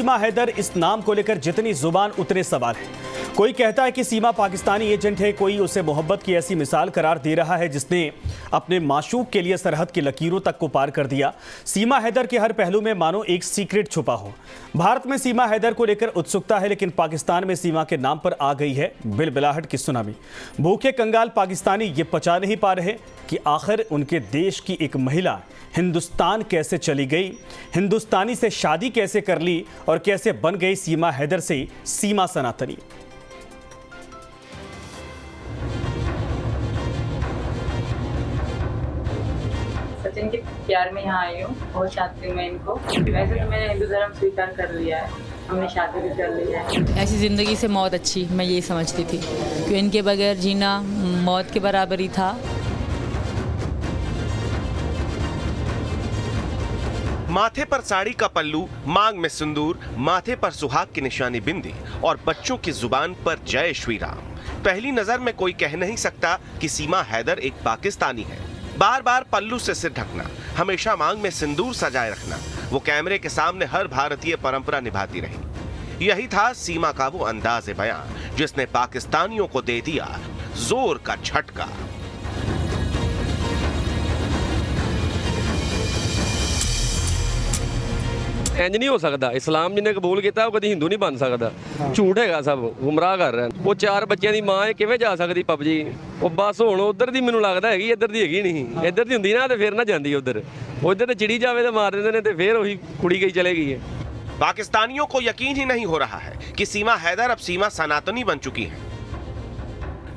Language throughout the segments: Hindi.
सीमा हैदर, इस नाम को लेकर जितनी जुबान उतने सवाल। कोई कहता है कि सीमा पाकिस्तानी एजेंट है, कोई उसे मोहब्बत की ऐसी मिसाल करार दे रहा है जिसने अपने माशूक के लिए सरहद की लकीरों तक को पार कर दिया। सीमा हैदर के हर पहलू में मानो एक सीक्रेट छुपा हो। भारत में सीमा हैदर को लेकर उत्सुकता है, लेकिन पाकिस्तान में सीमा के नाम पर आ गई है बिलबिलाहट की सुनामी। भूखे कंगाल पाकिस्तानी ये पचा नहीं पा रहे कि आखिर उनके देश की एक महिला हिंदुस्तान कैसे चली गई, हिंदुस्तानी से शादी कैसे कर ली और कैसे बन गई सीमा हैदर से सीमा सनातनी। सचिन के प्यार में यहाँ आई हूँ, बहुत चाहती हूँ मैं इनको। वैसे तो मैंने हिंदू धर्म स्वीकार कर लिया है, हमने शादी भी कर ली है। ऐसी ज़िंदगी से मौत अच्छी, मैं यही समझती थी कि इनके बगैर जीना मौत के बराबर ही था। माथे पर साड़ी का पल्लू, मांग में सिंदूर, माथे पर सुहाग की निशानी बिंदी और बच्चों की जुबान पर जय श्री राम। पहली नजर में कोई कह नहीं सकता कि सीमा हैदर एक पाकिस्तानी है। बार बार पल्लू से सिर ढकना, हमेशा मांग में सिंदूर सजाए रखना, वो कैमरे के सामने हर भारतीय परंपरा निभाती रही। यही था सीमा का वो अंदाज़े बयां जिसने पाकिस्तानियों को दे दिया जोर का झटका। इंज नहीं हो सकता। इस्लाम जिन्हें कबूल किया वो कभी हिंदू नहीं बन सकता। झूठ है, सब गुमराह कर रहे हैं। वो 4 बच्चों की मां है, किवें जा सकती पबजी? वो बस हुण उधर दी मैनूं लगदा हैगी, इधर दी हैगी नहीं। इधर दी हुंदी ना ते फिर ना जांदी उधर ते चिड़ी जावे ते मार दिंदे ने ते फिर वही कुड़ी गई चले गई है। पाकिस्तानियों को यकीन ही नहीं हो रहा है कि सीमा हैदर अब सीमा सनातनी बन चुकी है।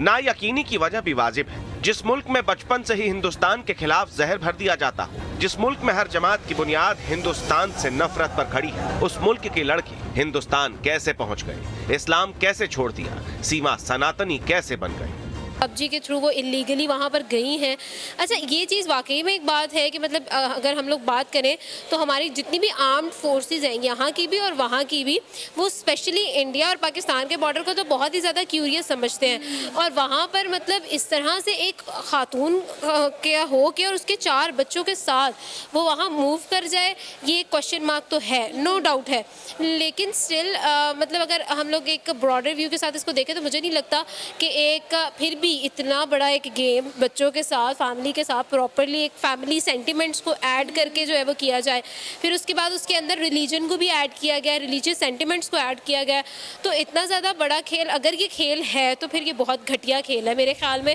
ना यकीनी की वजह भी वाजिब है। जिस मुल्क में बचपन से ही हिंदुस्तान के खिलाफ जहर भर दिया जाता हो, जिस मुल्क में हर जमात की बुनियाद हिंदुस्तान से नफरत पर खड़ी है, उस मुल्क की लड़की हिंदुस्तान कैसे पहुंच गई? इस्लाम कैसे छोड़ दिया? सीमा सनातनी कैसे बन गई? पबजी के थ्रू वो इलीगली वहाँ पर गई हैं। अच्छा, ये चीज़ वाकई में एक बात है कि मतलब अगर हम लोग बात करें तो हमारी जितनी भी आर्म्ड फोर्सेस हैं, यहाँ की भी और वहाँ की भी, वो स्पेशली इंडिया और पाकिस्तान के बॉर्डर को तो बहुत ही ज़्यादा क्यूरियस समझते हैं। और वहाँ पर मतलब इस तरह से एक खातून क्या हो के और उसके 4 बच्चों के साथ वो वहाँ मूव कर जाए, ये क्वेश्चन मार्क तो है, नो डाउट है। लेकिन स्टिल मतलब अगर हम लोग एक ब्रॉडर व्यू के साथ इसको देखें तो मुझे नहीं लगता कि एक फिर इतना बड़ा एक गेम बच्चों के साथ, फैमिली के साथ प्रॉपरली एक फैमिली सेंटिमेंट्स को ऐड करके जो है वो किया जाए। फिर उसके बाद उसके अंदर रिलीजन को भी ऐड किया गया, रिलीजियस सेंटिमेंट्स को ऐड किया गया। तो इतना ज़्यादा बड़ा खेल, अगर ये खेल है तो फिर ये बहुत घटिया खेल है मेरे ख्याल में।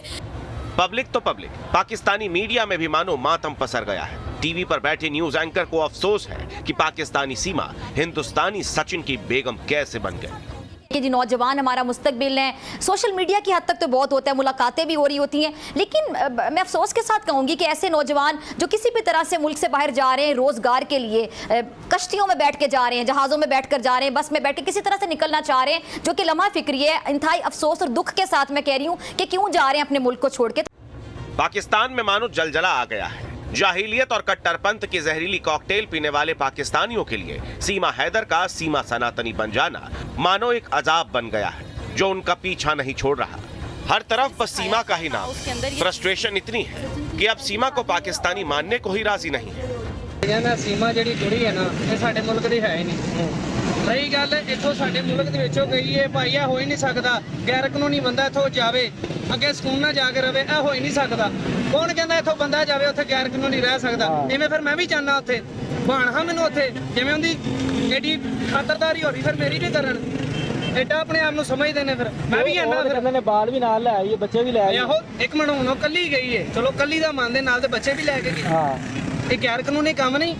पब्लिक तो पब्लिक, पाकिस्तानी मीडिया में भी मानो मातम पसर गया है। टीवी पर बैठे न्यूज एंकर को अफसोस है कि पाकिस्तानी सीमा हिंदुस्तानी सचिन की बेगम कैसे बन गई। कि जी नौजवान हमारा मुस्तकबिल है। सोशल मीडिया की हद तक तो बहुत होता है, मुलाकातें भी हो रही होती हैं, लेकिन मैं अफसोस के साथ कहूँगी कि ऐसे नौजवान जो किसी भी तरह से मुल्क से बाहर जा रहे हैं रोज़गार के लिए, कश्तियों में बैठ के जा रहे हैं, जहाज़ों में बैठ कर जा रहे हैं, बस में बैठ के किसी तरह से निकलना चाह रहे हैं, जो कि लम्हा फिक्री है। इंतहाई अफसोस और दुख के साथ मैं कह रही हूँ कि क्यों जा रहे हैं अपने मुल्क को छोड़ के। पाकिस्तान में मानो जलजला आ गया है। जाहिलियत और कट्टरपंथ की जहरीली कॉकटेल पीने वाले पाकिस्तानियों के लिए सीमा हैदर का सीमा सनातनी बन जाना मानो एक अजाब बन गया है जो उनका पीछा नहीं छोड़ रहा। हर तरफ बस सीमा का ही नाम। फ्रस्ट्रेशन इतनी है कि अब सीमा को पाकिस्तानी मानने को ही राजी नहीं है। सीमा जी कुड़ी है ना, ये साडे मुल्क दी है ही नहीं। रही गल इतों साडे मुल्क दे विचों गई है, भाई हो ही नहीं सकता। गैर कानूनी बंदा इतों जावे, अगे सकून ना जाके रवे, ए हो ही नहीं सकता। कौन कहता इतों बंदा जावे उत्थे गैर कानूनी रह सकता? इवें फिर मैं भी चाहना उत्थे भाण हां मैनूं उत्थे जिवें उहदी एडी खातरदारी हो रही, फिर मेरी भी करन। एडा अपने आप नूं समझदे ने, फिर मैं भी आना। फिर कहंदे ने बाल भी नाल ले आई, बच्चे भी ले आई। आहो एक मिनट, हुण कल्ली गई है, चलो कल्ली दा मानदे, नाल ते बच्चे भी ले के गई। हां ये गैर कानूनी काम नहीं,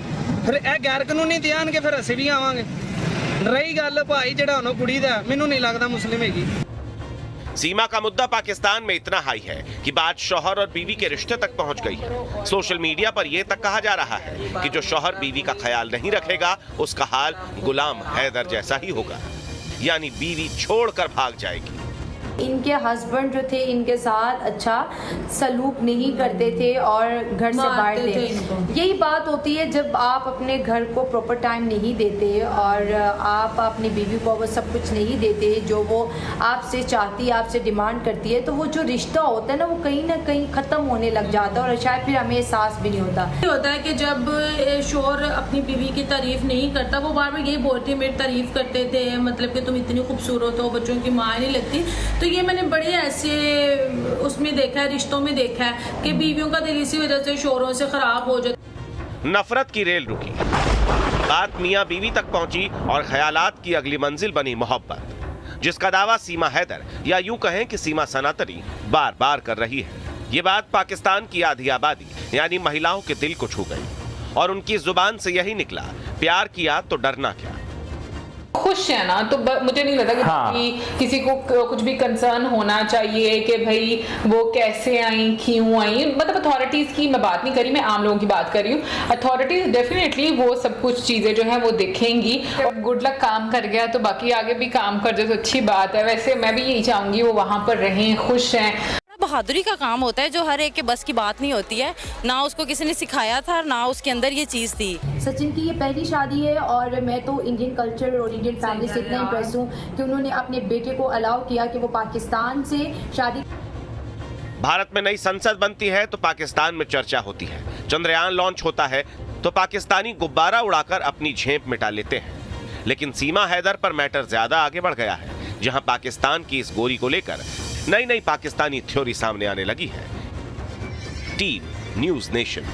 फिर ए गैर कानूनी देणगे, फिर ਅਸੀਂ भी आवांगे। रही गल भाई जेड़ा हुण कुड़ी दा, मैनूं नहीं लगदा मुस्लिम हैगी। सीमा का मुद्दा पाकिस्तान में इतना हाई है कि बात शौहर और बीवी के रिश्ते तक पहुंच गई है। सोशल मीडिया पर यह तक कहा जा रहा है कि जो शौहर बीवी का ख्याल नहीं रखेगा उसका हाल गुलाम हैदर जैसा ही होगा, यानी बीवी छोड़कर भाग जाएगी। इनके हस्बैंड जो थे इनके साथ अच्छा सलूक नहीं करते थे और घर से बाहर थे। यही बात होती है जब आप अपने घर को प्रॉपर टाइम नहीं देते और आप अपनी बीवी को वो सब कुछ नहीं देते जो वो आपसे चाहती है, आपसे डिमांड करती है, तो वो जो रिश्ता होता है ना वो कहीं ना कहीं ख़त्म होने लग जाता है और शायद फिर हमें एहसास भी नहीं होता है कि जब शोहर अपनी बीवी की तारीफ नहीं करता, वो बार बार यही बोलते मेरी तारीफ करते थे, मतलब कि तुम इतनी खूबसूरत हो, बच्चों की माँ नहीं लगती। तो ये मैंने बड़े ऐसे उसमें देखा है, रिश्तों में देखा है कि बीवियों का दिल इसी वजह से शोहरों से खराब हो जाता। नफरत की रेल रुकी, बात मियां बीवी तक पहुंची और ख्यालात की अगली मंजिल बनी मोहब्बत, जिसका दावा सीमा हैदर या यूं कहें कि सीमा सनातनी बार बार कर रही है। ये बात पाकिस्तान की आधी आबादी यानी महिलाओं के दिल को छू गई और उनकी जुबान से यही निकला, प्यार किया तो डरना क्या। खुश है ना, तो मुझे नहीं लगता कि किसी को कुछ भी कंसर्न होना चाहिए कि भाई वो कैसे आई, क्यों आई। मतलब अथॉरिटीज की मैं बात नहीं करी, मैं आम लोगों की बात कर रही हूँ। अथॉरिटीज डेफिनेटली वो सब कुछ चीजें जो है वो देखेंगी। और गुड लक, काम कर गया तो बाकी आगे भी काम कर जाए तो अच्छी बात है। वैसे मैं भी यही चाहूंगी वो वहाँ पर रहें, खुश हैं। बहादुरी का काम होता है जो हर एक के बस की बात नहीं होती है, ना उसको किसी ने सिखाया था ना उसके अंदर ये चीज़ थी। सचिन की ये पहली शादी है और मैं तो इंडियन कल्चर और इंडियन फैमिली से इतना इम्प्रेस हूँ कि उन्होंने अपने बेटे को अलाउ किया कि वो पाकिस्तान से शादी। भारत में नई संसद बनती है तो पाकिस्तान में चर्चा होती है, चंद्रयान लॉन्च होता है तो पाकिस्तानी गुब्बारा उड़ाकर अपनी झेप मिटा लेते हैं। लेकिन सीमा हैदर पर मैटर ज्यादा आगे बढ़ गया है, जहां पाकिस्तान की इस गोरी को लेकर नई नई पाकिस्तानी थ्योरी सामने आने लगी है। Team news nation.